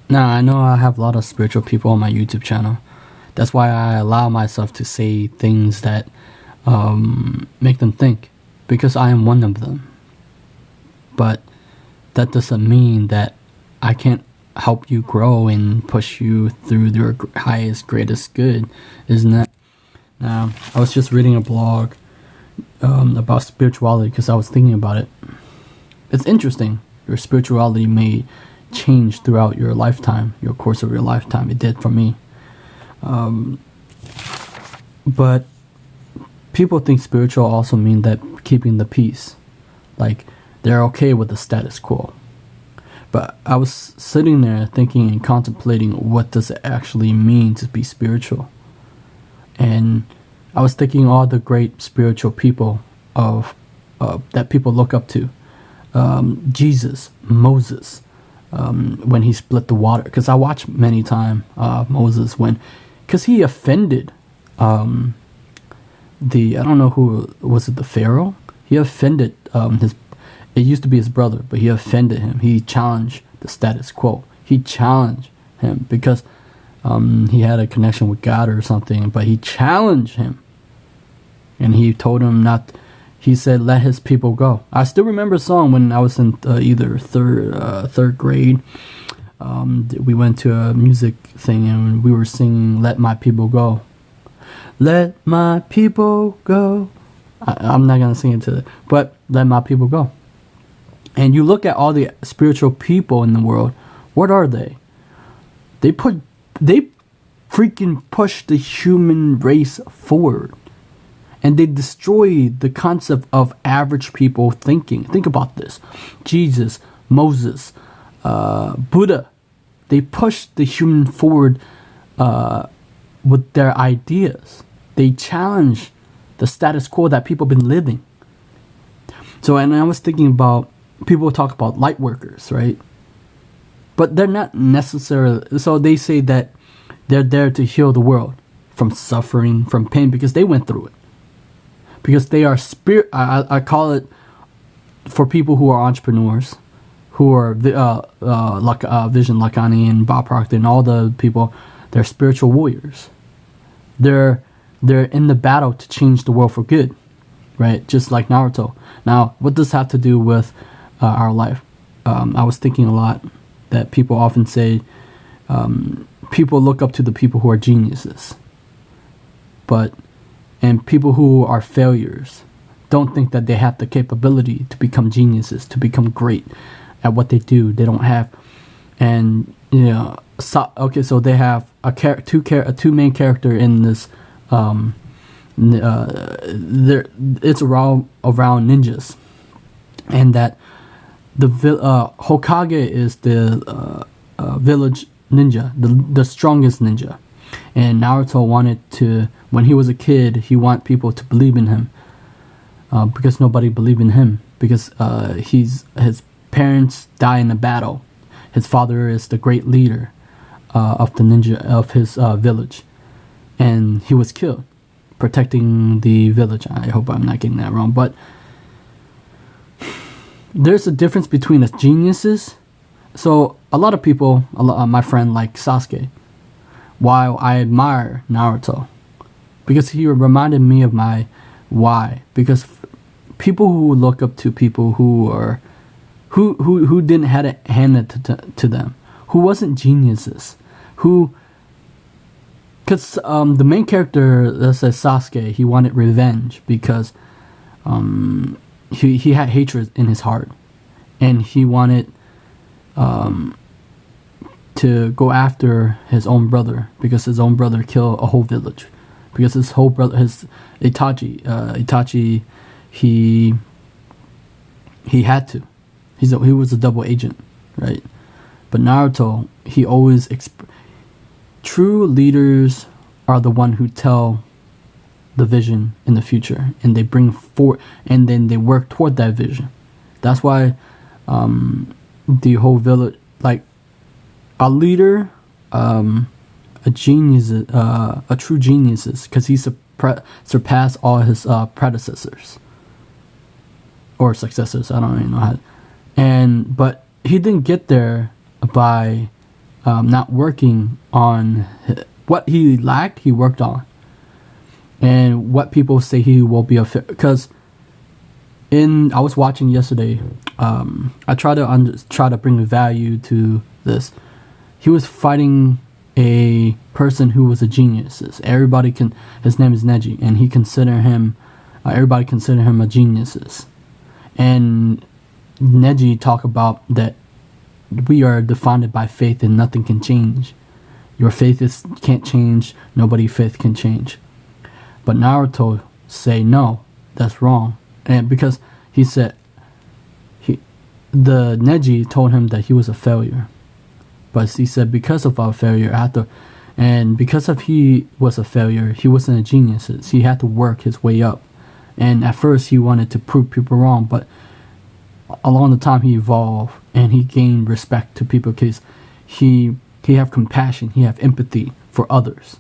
Now, I know I have a lot of spiritual people on my YouTube channel. That's why I allow myself to say things that make them think, because I am one of them. But that doesn't mean that I can't help you grow and push you through your highest, greatest good, isn't it? Now, I was just reading a blog about spirituality because I was thinking about it. It's interesting. Your spirituality may change throughout your lifetime, your course of your lifetime. It did for me. But people think spiritual also mean that keeping the peace. Like, they're okay with the status quo. But I was sitting there thinking and contemplating, what does it actually mean to be spiritual? And I was thinking all the great spiritual people that people look up to. Jesus, Moses, when he split the water. Because I watched many times Moses because he offended I don't know who, was it the Pharaoh? He offended it used to be his brother, but he offended him. He challenged the status quo. He challenged him because he had a connection with God or something, but he challenged him. And he told him he said, let his people go. I still remember a song when I was in either third grade. We went to a music thing and we were singing, let my people go. Let my people go. I'm not going to sing it to it, but let my people go. And you look at all the spiritual people in the world, what are they? They freaking push the human race forward. And they destroy the concept of average people thinking. Think about this. Jesus, Moses, Buddha. They push the human forward with their ideas. They challenge the status quo that people have been living. So, and I was thinking about, people talk about light workers, right? But they're not necessarily, so they say that they're there to heal the world from suffering, from pain, because they went through it. Because they are I call it, for people who are entrepreneurs, who are Vishen Lakhiani and Bob Proctor and all the people, they're spiritual warriors. They're in the battle to change the world for good, right? Just like Naruto. Now, what does this have to do with our life? I was thinking a lot that people often say people look up to the people who are geniuses, and people who are failures don't think that they have the capability to become geniuses, to become great at what they do. They don't have, and so they have two main character in this. It's around ninjas, and that the Hokage is the village ninja, the strongest ninja. And Naruto wanted to, when he was a kid, he wanted people to believe in him, because nobody believed in him, because his parents die in a battle. His father is the great leader of the ninja of his village, and he was killed protecting the village. I hope I'm not getting that wrong, but there's a difference between the geniuses. So a lot of people, my friend like Sasuke, while I admire Naruto, because he reminded me of my why. Because people who look up to people who didn't have it handed to them, who wasn't geniuses, because the main character, let's say Sasuke, he wanted revenge because he had hatred in his heart, and he wanted to go after his own brother, because his own brother killed a whole village, because his whole brother, his Itachi, he had to. He was a double agent, right? But Naruto, he always true leaders are the one who tell the vision in the future, and they bring forth, and then they work toward that vision. That's why the whole village, like a leader, a genius, a true genius, is because he surpassed all his predecessors or successors. I don't even know how. But he didn't get there by not working on what he lacked, he worked on. And what people say he will be because I was watching yesterday. I try to bring value to this. He was fighting a person who was a genius. His name is Neji, and everybody consider him a genius. And Neji talk about that we are defined by faith and nothing can change. Your faith can't change. Nobody's faith can change. But Naruto say no, that's wrong. And because he said the Neji told him that he was a failure. But he said because of our failure and because of he was a failure, he wasn't a genius. He had to work his way up. And at first he wanted to prove people wrong, but along the time he evolved and he gained respect to people because he have compassion, he have empathy for others.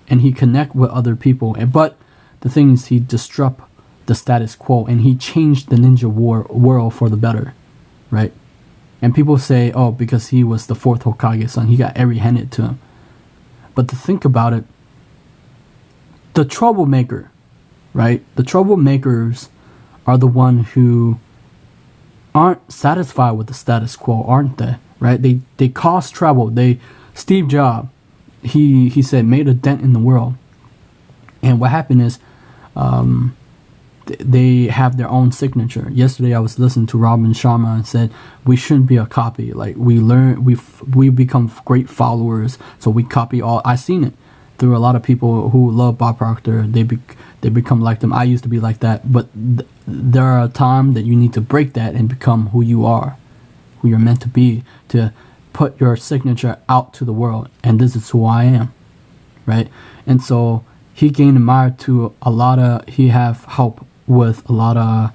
And he connect with other people. But the thing is, he disrupt the status quo and he changed the ninja world for the better, right? And people say, oh, because he was the fourth Hokage son, he got every handed to him. But to think about it, the troublemaker, right? The troublemakers are the one who aren't satisfied with the status quo, aren't they? Right? They cause trouble. Steve Jobs, he said, made a dent in the world. And what happened is, they have their own signature. Yesterday I was listening to Robin Sharma and said we shouldn't be a copy. Like we become great followers, so we copy all. I seen it through a lot of people who love Bob Proctor. They become like them. I used to be like that, but there are a time that you need to break that and become who you are, who you're meant to be, to put your signature out to the world. And this is who I am, right? And so he gained admired to a lot of. He have help with a lot of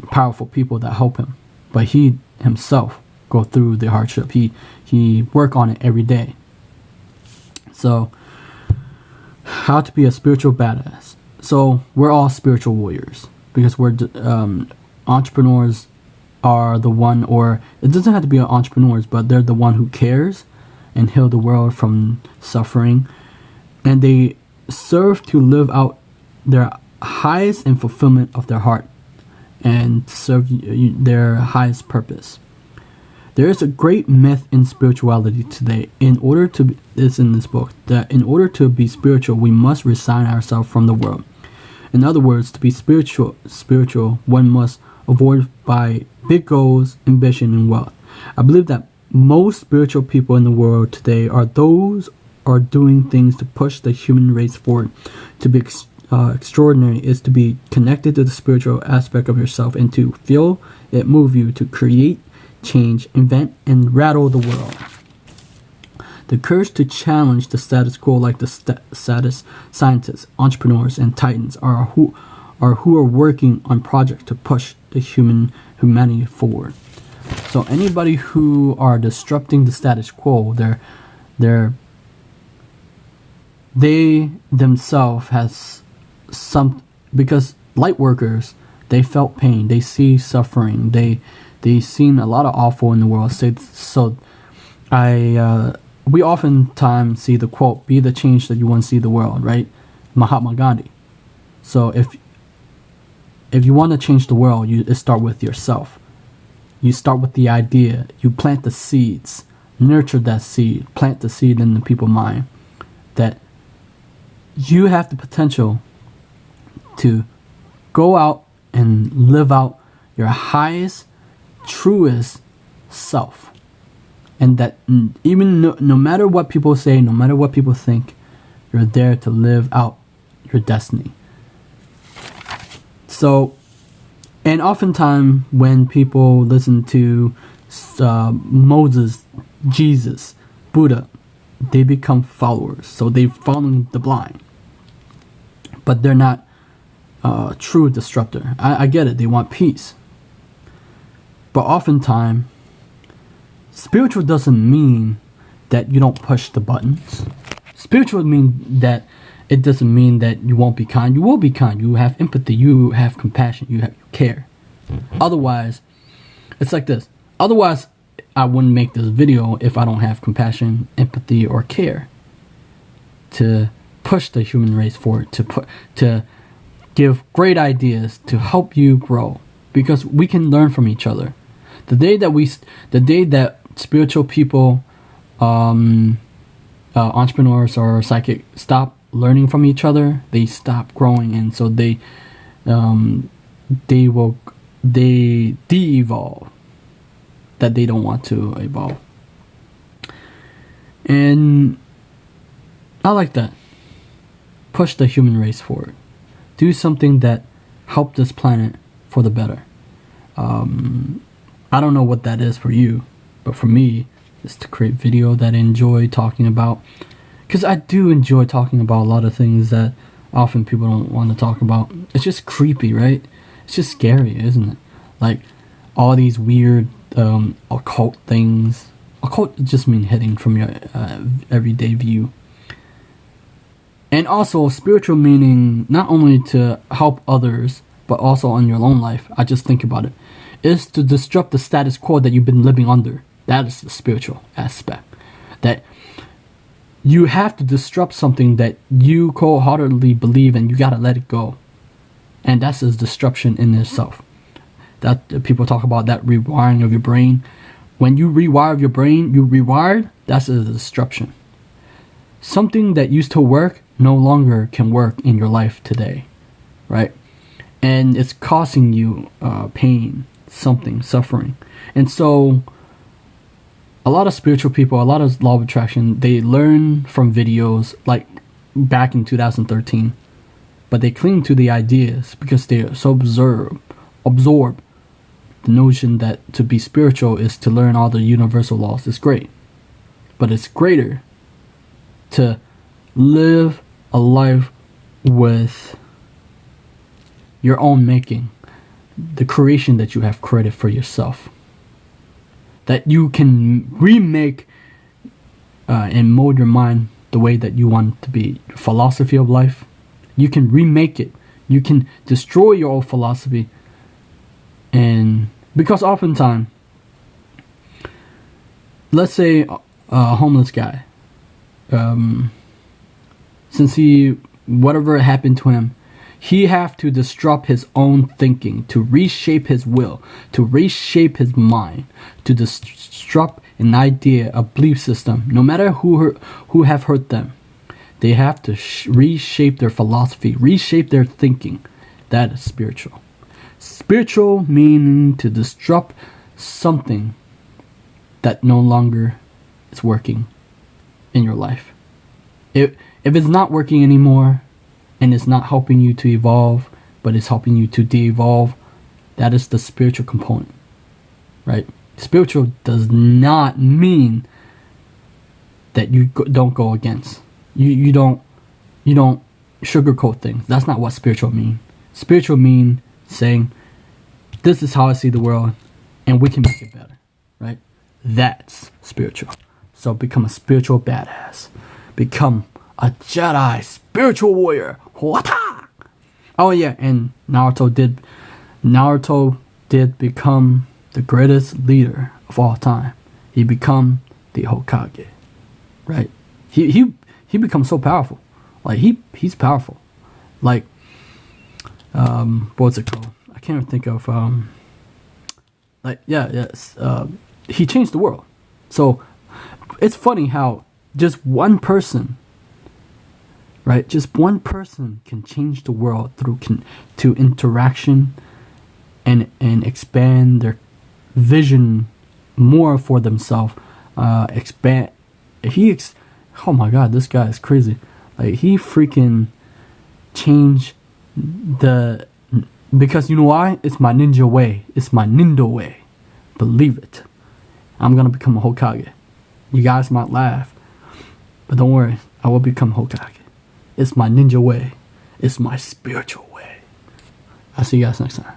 powerful people that help him, but he himself go through the hardship. He work on it every day. So, how to be a spiritual badass? So we're all spiritual warriors because we're entrepreneurs are the one, or it doesn't have to be entrepreneurs, but they're the one who cares and heal the world from suffering, and they serve to live out their highest and fulfillment of their heart and serve their highest purpose. There is a great myth in spirituality today. It's in this book, that in order to be spiritual, we must resign ourselves from the world. In other words, to be spiritual, one must avoid by big goals, ambition, and wealth. I believe that most spiritual people in the world today are doing things to push the human race forward. To be extraordinary is to be connected to the spiritual aspect of yourself and to feel it move you to create, change, invent, and rattle the world. The courage to challenge the status quo, like the saddest scientists, entrepreneurs, and titans, are who are working on projects to push the humanity forward. So anybody who are disrupting the status quo, they themselves has some, because light workers, they felt pain, they see suffering, they seen a lot of awful in the world. So we oftentimes see the quote, be the change that you want to see the world, right? Mahatma Gandhi. So if you want to change the world, you start with yourself. You start with the idea, you plant the seeds, nurture that seed, plant the seed in the people's mind that you have the potential to go out and live out your highest, truest self. And that even no matter what people say, no matter what people think, you're there to live out your destiny. So, and oftentimes when people listen to Moses, Jesus, Buddha, they become followers. So they're following the blind. But they're not true disruptor. I get it. They want peace. But oftentimes, spiritual doesn't mean that you don't push the buttons. Spiritual means that it doesn't mean that you won't be kind. You will be kind. You have empathy. You have compassion. You care. Otherwise, it's like this. Otherwise, I wouldn't make this video if I don't have compassion, empathy, or care to push the human race forward, to give great ideas to help you grow, because we can learn from each other. The day that spiritual people, entrepreneurs or psychic stop learning from each other, they stop growing, and so they de-evolve. That they don't want to evolve. And I like that. Push the human race forward. Do something that help this planet for the better. I don't know what that is for you, but for me, it's to create video that I enjoy talking about. Because I do enjoy talking about a lot of things that often people don't want to talk about. It's just creepy, right? It's just scary, isn't it? Like all these weird occult things. Occult just mean hidden from your everyday view. And also spiritual meaning, not only to help others, but also on your own life. I just think about it. Is to disrupt the status quo that you've been living under. That is the spiritual aspect. That you have to disrupt something that you cold-heartedly believe, and you gotta let it go. And that's a disruption in itself. That people talk about that rewiring of your brain. When you rewire your brain, you rewired, that's a disruption. Something that used to work no longer can work in your life today, right? And it's causing you pain, something, suffering. And so a lot of spiritual people, a lot of law of attraction, they learn from videos like back in 2013, but they cling to the ideas because they're so absorb the notion that to be spiritual is to learn all the universal laws. It's great, but it's greater to live a life with your own making, the creation that you have created for yourself, that you can remake and mold your mind the way that you want it to be. Your philosophy of life, you can remake it. You can destroy your old philosophy. And because oftentimes, let's say a homeless guy, since whatever happened to him, he have to disrupt his own thinking, to reshape his will, to reshape his mind, to disrupt an idea, a belief system. No matter who have hurt them, they have to reshape their philosophy, reshape their thinking. That is spiritual. Spiritual meaning to disrupt something that no longer is working in your life. If it's not working anymore, and it's not helping you to evolve, but it's helping you to de-evolve, that is the spiritual component, right? Spiritual does not mean that you don't go against. You don't sugarcoat things. That's not what spiritual means. Spiritual means saying, this is how I see the world, and we can make it better, right? That's spiritual. So become a spiritual badass. Become a Jedi spiritual warrior. Wata! Oh yeah, and Naruto did become the greatest leader of all time. He become the Hokage, right? He becomes so powerful. Like he's powerful. Like what's it called? I can't even think of he changed the world. So it's funny how just one person, right? Just one person can change the world to interaction and expand their vision more for themselves. Oh my God, this guy is crazy. Like he freaking changed because you know why? It's my ninja way. It's my nindo way. Believe it. I'm gonna become a Hokage. You guys might laugh, but don't worry. I will become Hokage. It's my ninja way. It's my spiritual way. I'll see you guys next time.